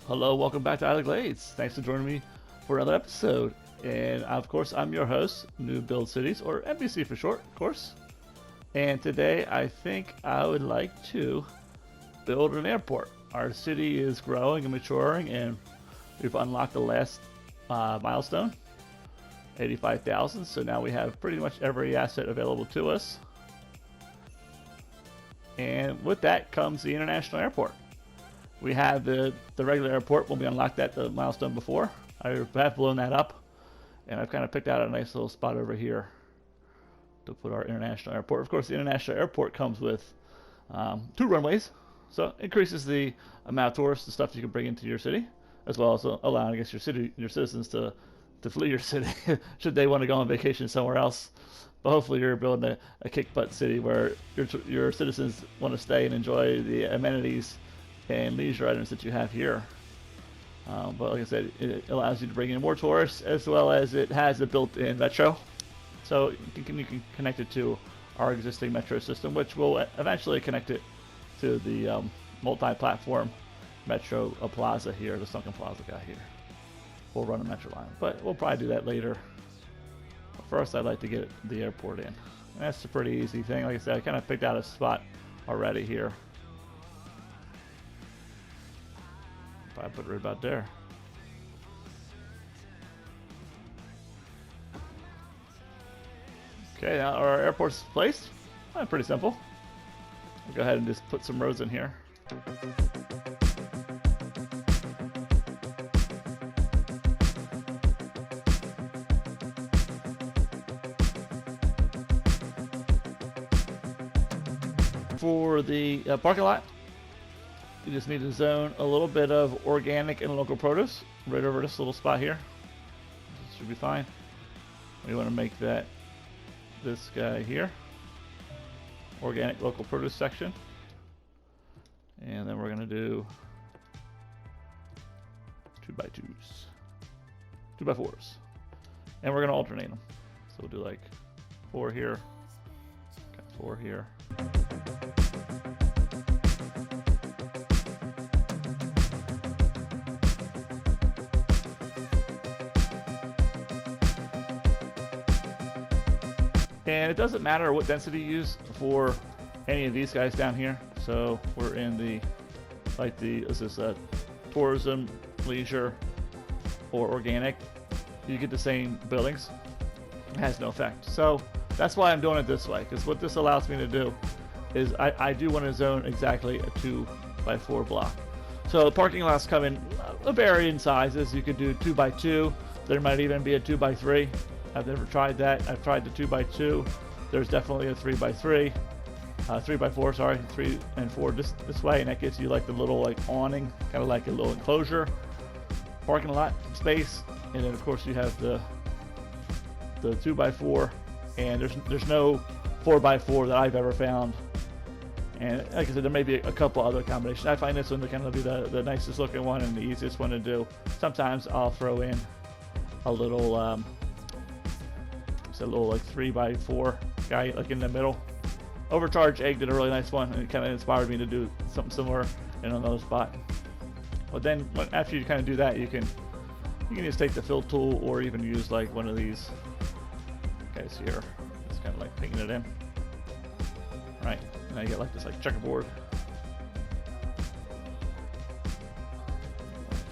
Hello, welcome back to Isla Glades. Thanks for joining me for another episode. And of course, I'm your host, New Build Cities, or NBC for short, of course. And today, I think I would like to build an airport. Our city is growing and maturing, and we've unlocked the last milestone, 85,000. So now we have pretty much every asset available to us. And with that comes the international airport. We have the regular airport when we unlocked the milestone before. I have blown that up, and I've kind of picked out a nice little spot over here to put our international airport. Of course, the international airport comes with 2 runways, so it increases the amount of tourists and stuff you can bring into your city, as well as allowing, I guess, your citizens to flee your city should they want to go on vacation somewhere else. But hopefully you're building a kick-butt city where your citizens want to stay and enjoy the amenities and leisure items that you have here. But like I said, it allows you to bring in more tourists, as well as it has a built-in metro. So you can connect it to our existing metro system, which will eventually connect it to the multi-platform metro plaza here, the Sunken Plaza guy here. We'll run a metro line, but we'll probably do that later. But first, I'd like to get the airport in. And that's a pretty easy thing. Like I said, I kind of picked out a spot already here. I put it right about there. Okay, now our airport's placed. Pretty simple. I'll go ahead and just put some roads in here. For the parking lot, you just need to zone a little bit of organic and local produce right over this little spot here. This should be fine. We want to make that this guy here, organic local produce section, and then we're going to do 2x2s, 2x4s, and we're going to alternate them. So we'll do like 4 here, 4 here. And it doesn't matter what density you use for any of these guys down here. So we're in this is tourism, leisure, or organic. You get the same buildings. It has no effect. So that's why I'm doing it this way, because what this allows me to do is I do want to zone exactly a 2x4 block. So the parking lots come in varying sizes. You could do 2x2. There might even be a 2x3. I've never tried that. I've tried the 2x2. There's definitely a 3x3, 3x4. Sorry, 3 and 4 this way, and that gives you like the little awning, kind of like a little enclosure, parking lot space. And then of course you have the 2x4, and there's no 4x4 that I've ever found. And like I said, there may be a couple other combinations. I find this one to kind of be the nicest looking one and the easiest one to do. Sometimes I'll throw in a little. A little 3x4 guy in the middle. Overcharged Egg did a really nice one, and it kind of inspired me to do something similar in another spot. But then after you kind of do that, you can just take the fill tool, or even use one of these guys here. It's kind of painting it in. Right, now you get this checkerboard. Like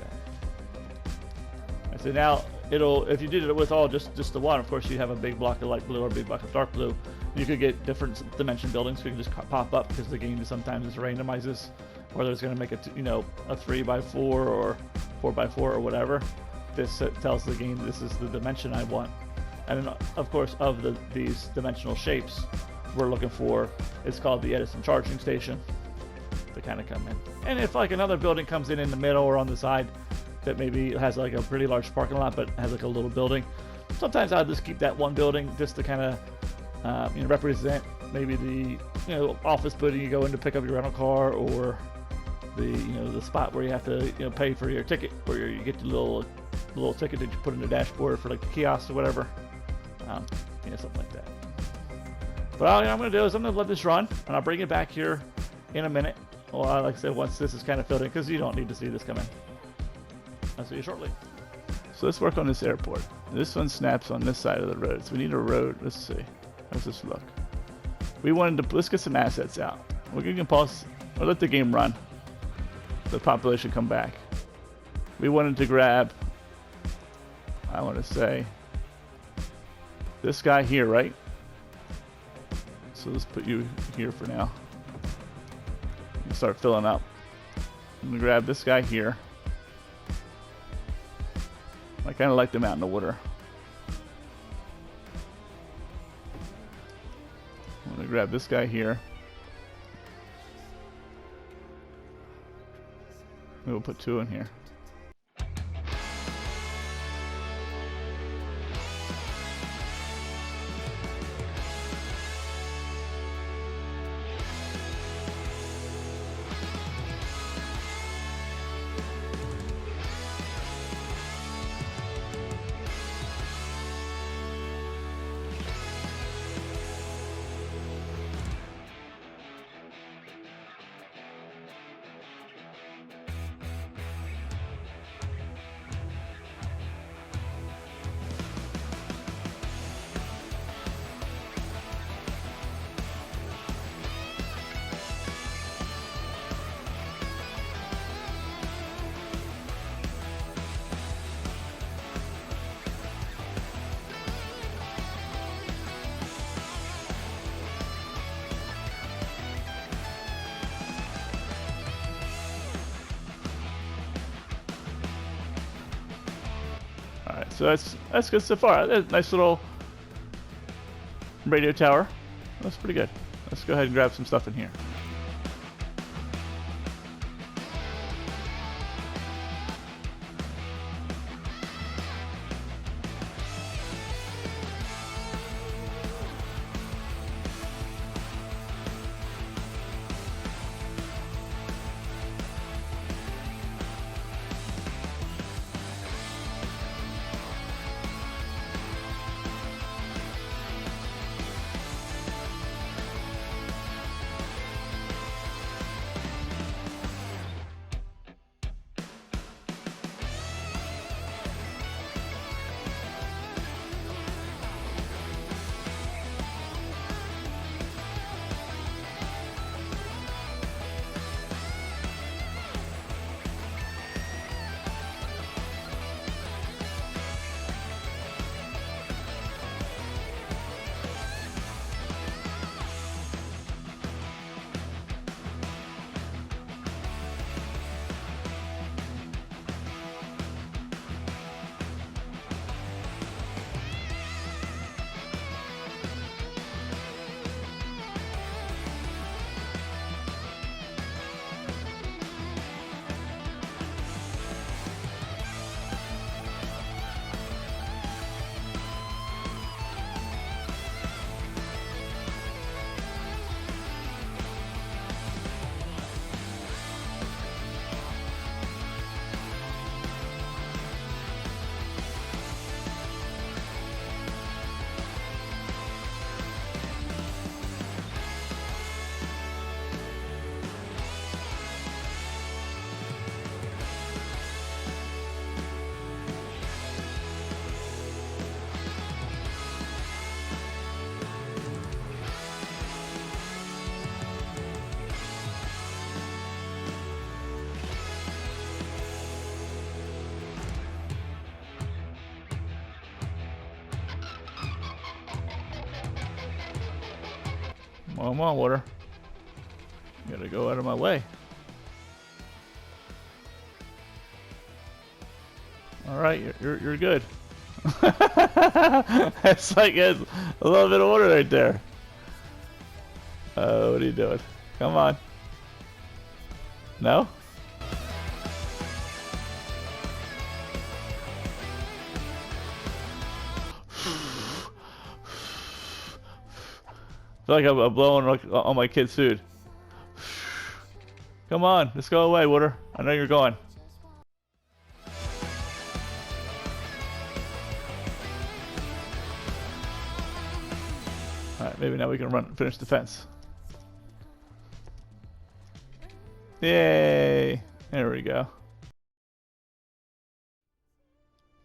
that. So now if you did it with all just the one, of course you have a big block of light blue or a big block of dark blue. You could get different dimension buildings. So you can just pop up, because the game sometimes randomizes whether it's going to make a 3x4 or 4x4 or whatever. This tells the game this is the dimension I want. And then, of course, of these dimensional shapes we're looking for, it's called the Edison charging station to kind of come in. And if another building comes in the middle or on the side, that maybe has a pretty large parking lot but has a little building, sometimes I'll just keep that one building just to kind of represent maybe the office building you go in to pick up your rental car, or the spot where you have to pay for your ticket, where you get the little ticket that you put in the dashboard for the kiosk or whatever, something like that. But all I'm going to do is I'm going to let this run, and I'll bring it back here in a minute. Well, like I said, once this is kind of filled in, because you don't need to see this come in. I'll see you shortly. So let's work on this airport. This one snaps on this side of the road. So we need a road. Let's see. How's this look? We wanted to, let's get some assets out. We can pause or let the game run. The population come back. We wanted to grab, I want to say, this guy here, right? So let's put you here for now. Start filling up. I'm gonna grab this guy here. I kind of like them out in the water. I'm gonna grab this guy here. We'll put 2 in here. Alright, so that's good so far. That's a nice little radio tower. That's pretty good. Let's go ahead and grab some stuff in here. Come on, water. You gotta go out of my way. All right, you're good. It's like a little bit of water right there. What are you doing? Come on. No? I feel like I'm blowing on my kid's food. Come on, let's go away, water. I know you're going. Alright, maybe now we can finish the fence. Yay! There we go.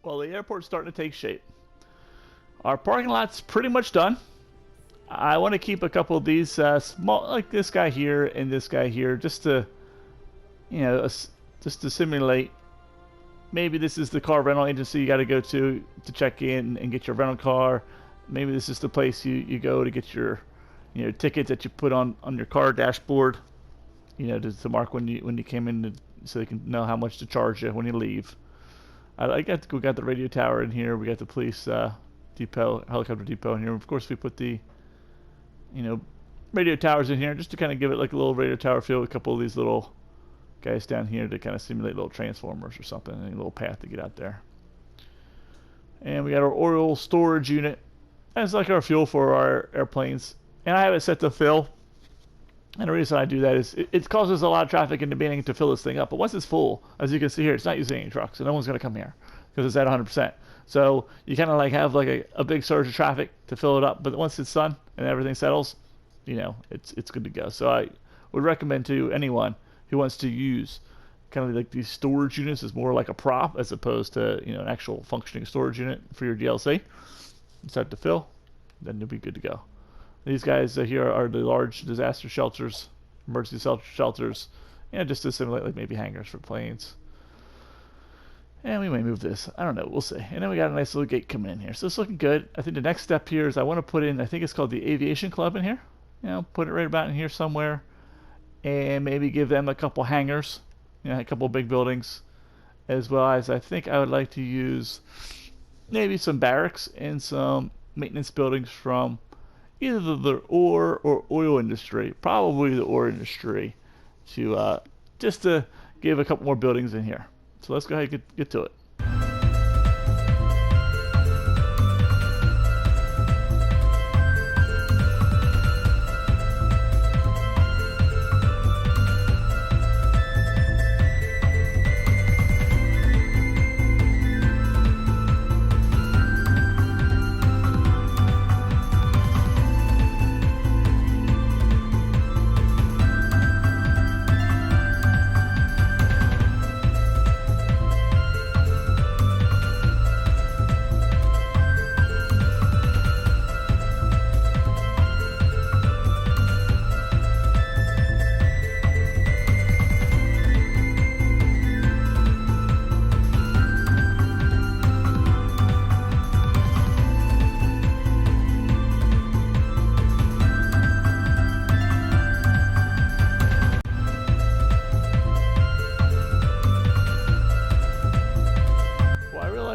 Well, the airport's starting to take shape. Our parking lot's pretty much done. I want to keep a couple of these small, like this guy here and this guy here, just to, just to simulate. Maybe this is the car rental agency you got to go to check in and get your rental car. Maybe this is the place you go to get your, tickets that you put on your car dashboard, to mark when you came in, so they can know how much to charge you when you leave. We got the radio tower in here. We got the police depot, helicopter depot in here. Of course, we put the, radio towers in here just to kind of give it like a little radio tower feel with a couple of these little guys down here to kind of simulate little transformers or something, and a little path to get out there. And we got our oil storage unit. That's like our fuel for our airplanes. And I have it set to fill. And the reason I do that is it causes a lot of traffic in the beginning to fill this thing up. But once it's full, as you can see here, it's not using any trucks, so no one's going to come here because it's at 100%. So you kind of like have like a big surge of traffic to fill it up. But once it's done and everything settles, it's good to go. So I would recommend to anyone who wants to use kind of like these storage units as more like a prop as opposed to an actual functioning storage unit for your DLC. Start to fill, then you'll be good to go. These guys here are the large disaster shelters, emergency shelters, just to simulate like maybe hangars for planes. And we may move this. I don't know. We'll see. And then we got a nice little gate coming in here. So it's looking good. I think the next step here is I want to put in, I think it's called the Aviation Club in here. Put it right about in here somewhere. And maybe give them a couple hangars, a couple big buildings, as well as I think I would like to use maybe some barracks and some maintenance buildings from either the ore or oil industry, probably the ore industry, to just to give a couple more buildings in here. So let's go ahead and get to it.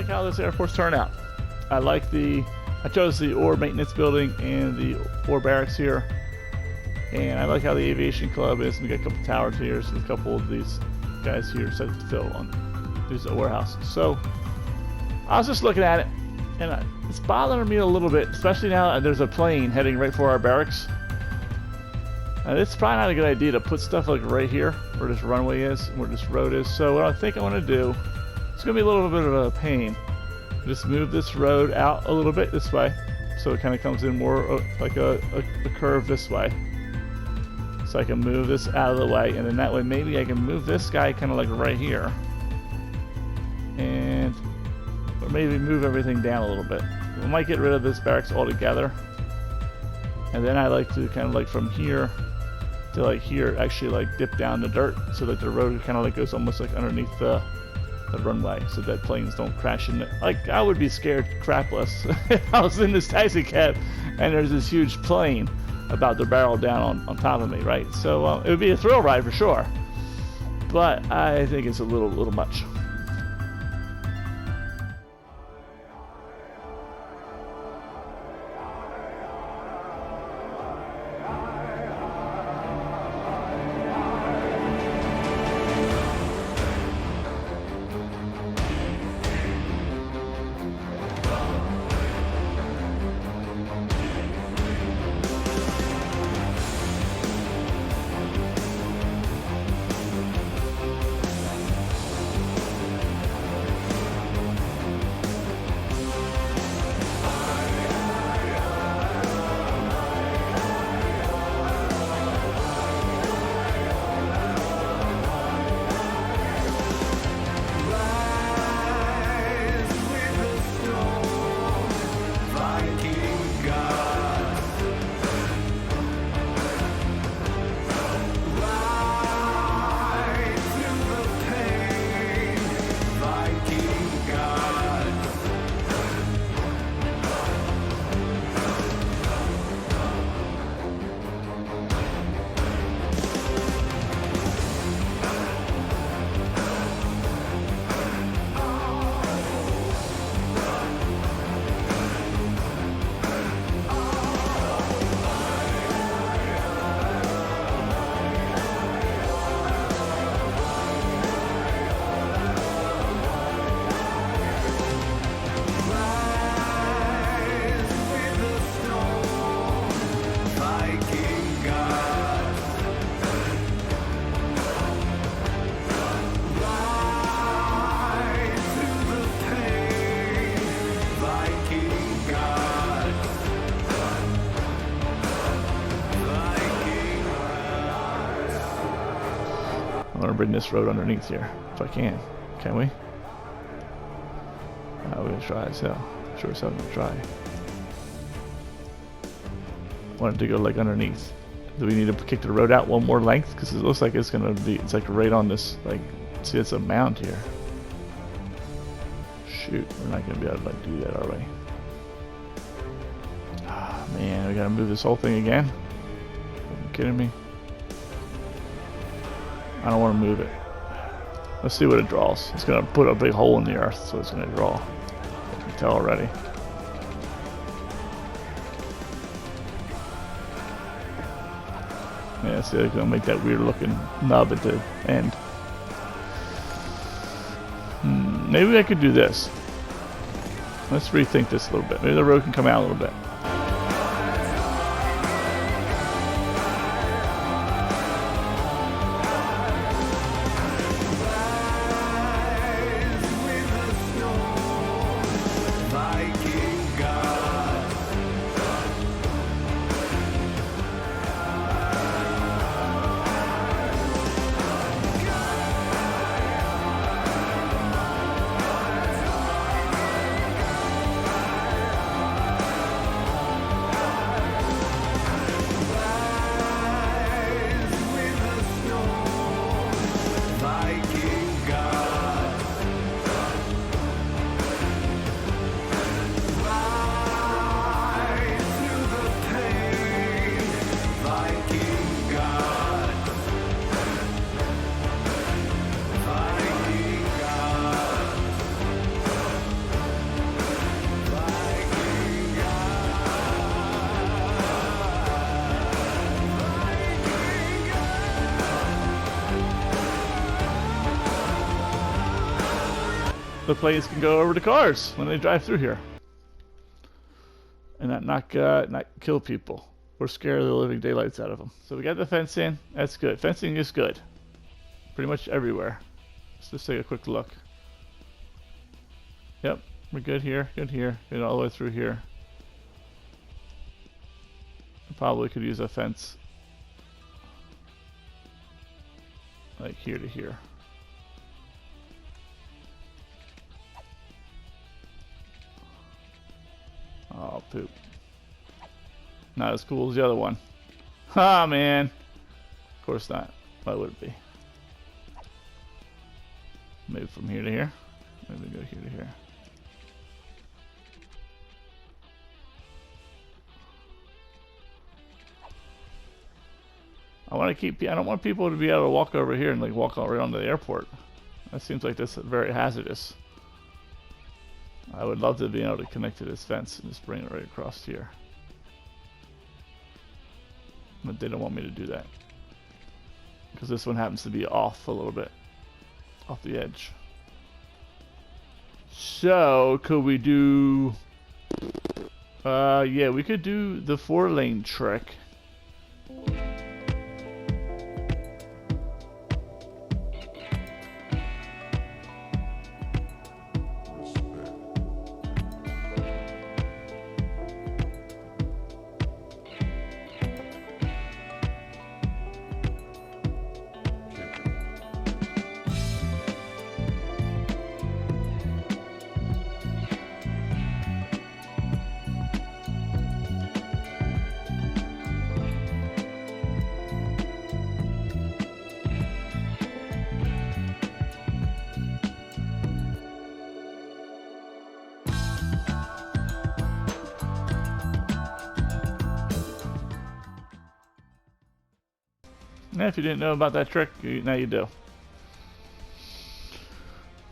How this airport's turned out. I chose the ore maintenance building and the ore barracks here, and I like how the aviation club is. We got a couple towers here, so a couple of these guys here set to fill on these warehouses. So I was just looking at it, and it's bothering me a little bit, especially now there's a plane heading right for our barracks. And it's probably not a good idea to put stuff like right here where this runway is, where this road is. So what I think I want to do, it's going to be a little bit of a pain. Just move this road out a little bit this way, so it kind of comes in more like a curve this way. So I can move this out of the way, and then that way maybe I can move this guy kind of like right here, and or maybe move everything down a little bit. We might get rid of this barracks altogether, and then I like to kind of like from here to like here actually like dip down the dirt so that the road kind of like goes almost like underneath the runway, so that planes don't crash in it. Like, I would be scared crapless if I was in this taxi cab and there's this huge plane about to barrel down on top of me, right? So it would be a thrill ride for sure, but I think it's a little much. to bring this road underneath here, if I can. Can we? We're going to try as hell. Sure as hell going to try. Wanted to go like underneath. Do we need to kick the road out one more length? Because it looks like it's going to be, it's like right on this, like, see, it's a mound here. Shoot, we're not going to be able to like do that, are we? Ah, man, we got to move this whole thing again? Are you kidding me? I don't want to move it. Let's see what it draws. It's going to put a big hole in the earth, so it's going to draw. I can tell already. Yeah, see, it's going to make that weird looking nub at the end. Maybe I could do this. Let's rethink this a little bit. Maybe the road can come out a little bit. The planes can go over the cars when they drive through here, and not kill people or scare the living daylights out of them. So we got the fence in. That's good. Fencing is good, pretty much everywhere. Let's just take a quick look. Yep, we're good here. Good here. Good all the way through here. Probably could use a fence like here to here. Oh, poop. Not as cool as the other one. Ah, man. Of course not. Why would it be? Maybe from here to here. Maybe go here to here. I don't want people to be able to walk over here and like walk all around the airport. That seems like this is very hazardous. I would love to be able to connect to this fence and just bring it right across here. But they don't want me to do that. Because this one happens to be off a little bit. Off the edge. So, could we do... yeah, we could do the 4-lane trick. Now, if you didn't know about that trick, now you do.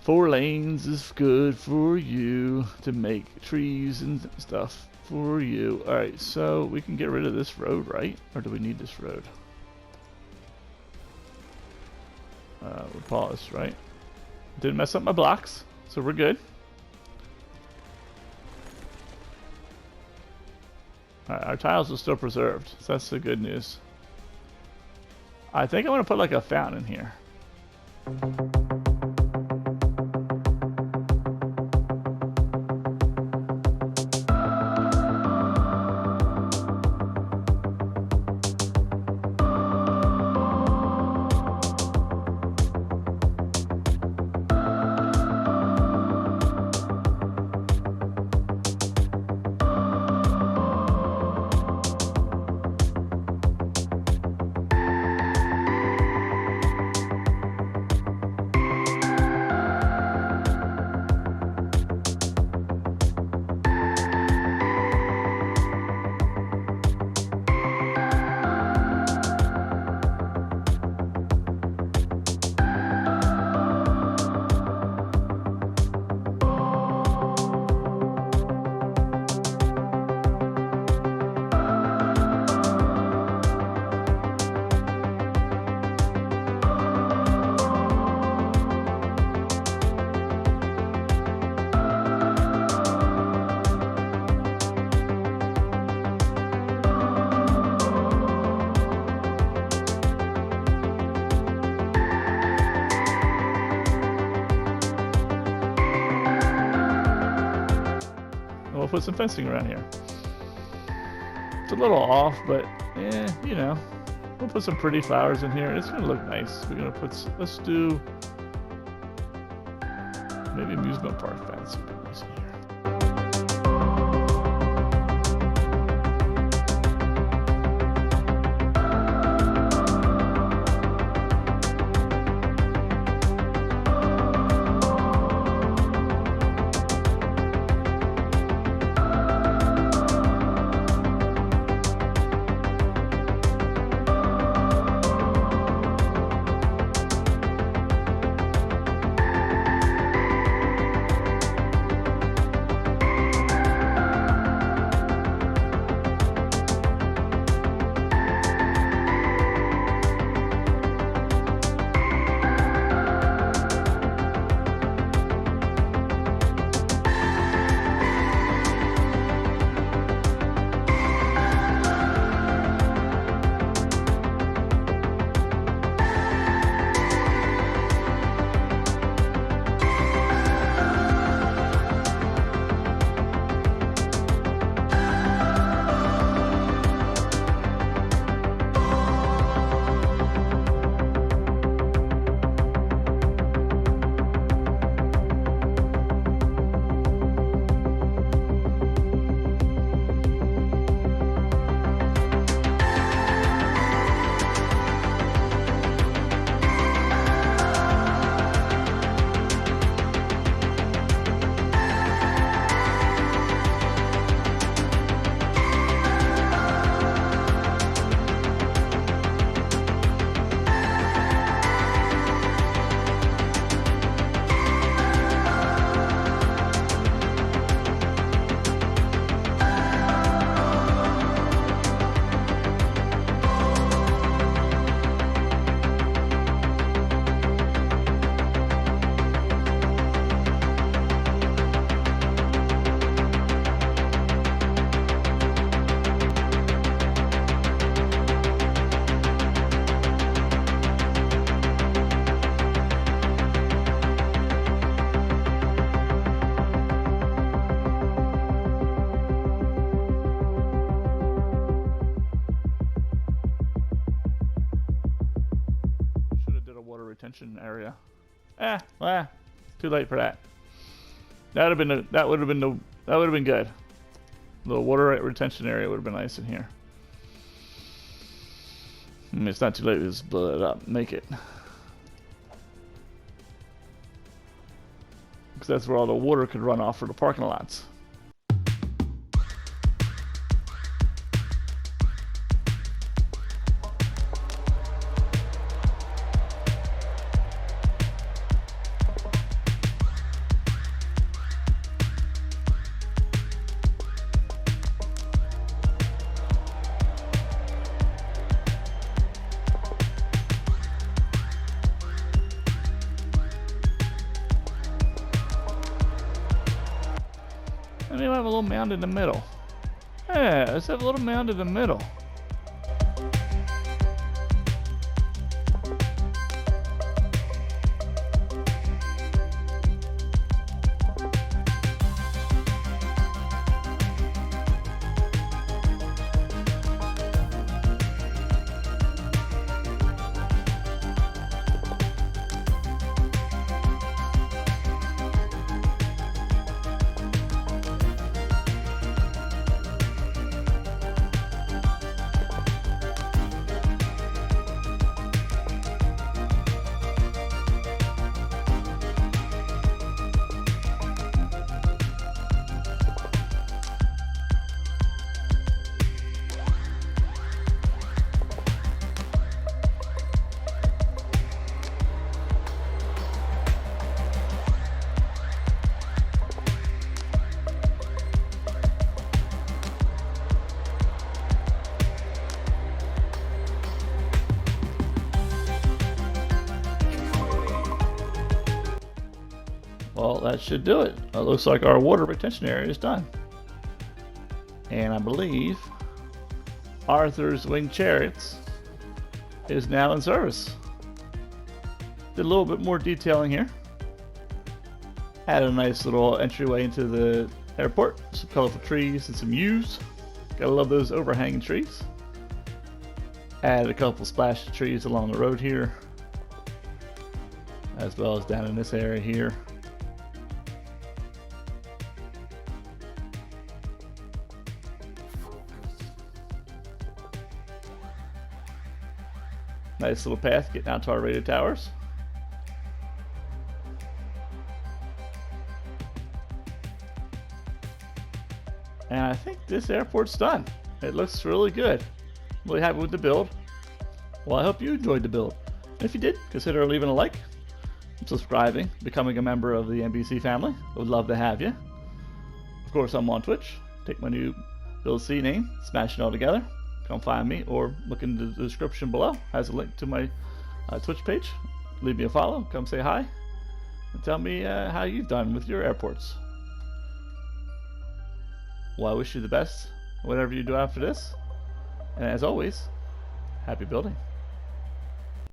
4 lanes is good for you to make trees and stuff for you. Alright, so we can get rid of this road, right? Or do we need this road? We'll pause, right? Didn't mess up my blocks, so we're good. Alright, our tiles are still preserved, so that's the good news. I think I want to put like a fountain in here. put some fencing around here. It's a little off, but you know, we'll put some pretty flowers in here. It's gonna look nice. We're gonna put. Let's do maybe amusement park fence would be nice in here. Retention area. Well, too late for that. That would have been good. The water retention area would have been nice in here. I mean, it's not too late to just blow it up, make it. Because that's where all the water could run off for the parking lots. And we'll have a little mound in the middle. Yeah, let's have a little mound in the middle. Well, that should do it. It looks like our water retention area is done. And I believe Arthur's Winged Chariots is now in service. Did a little bit more detailing here. Had a nice little entryway into the airport. Some colorful trees and some yews. Gotta love those overhanging trees. Added a couple splash trees along the road here, as well as down in this area here. Nice little path getting out to our radio towers. And I think this airport's done. It looks really good. I'm really happy with the build. Well, I hope you enjoyed the build. If you did, consider leaving a like, subscribing, becoming a member of the NBC family. I would love to have you. Of course, I'm on Twitch. Take my new Bill C name, smash it all together. Come find me, or look in the description below. Has a link to my Twitch page. Leave me a follow. Come say hi, and tell me how you've done with your airports. Well, I wish you the best, whatever you do after this. And as always, happy building.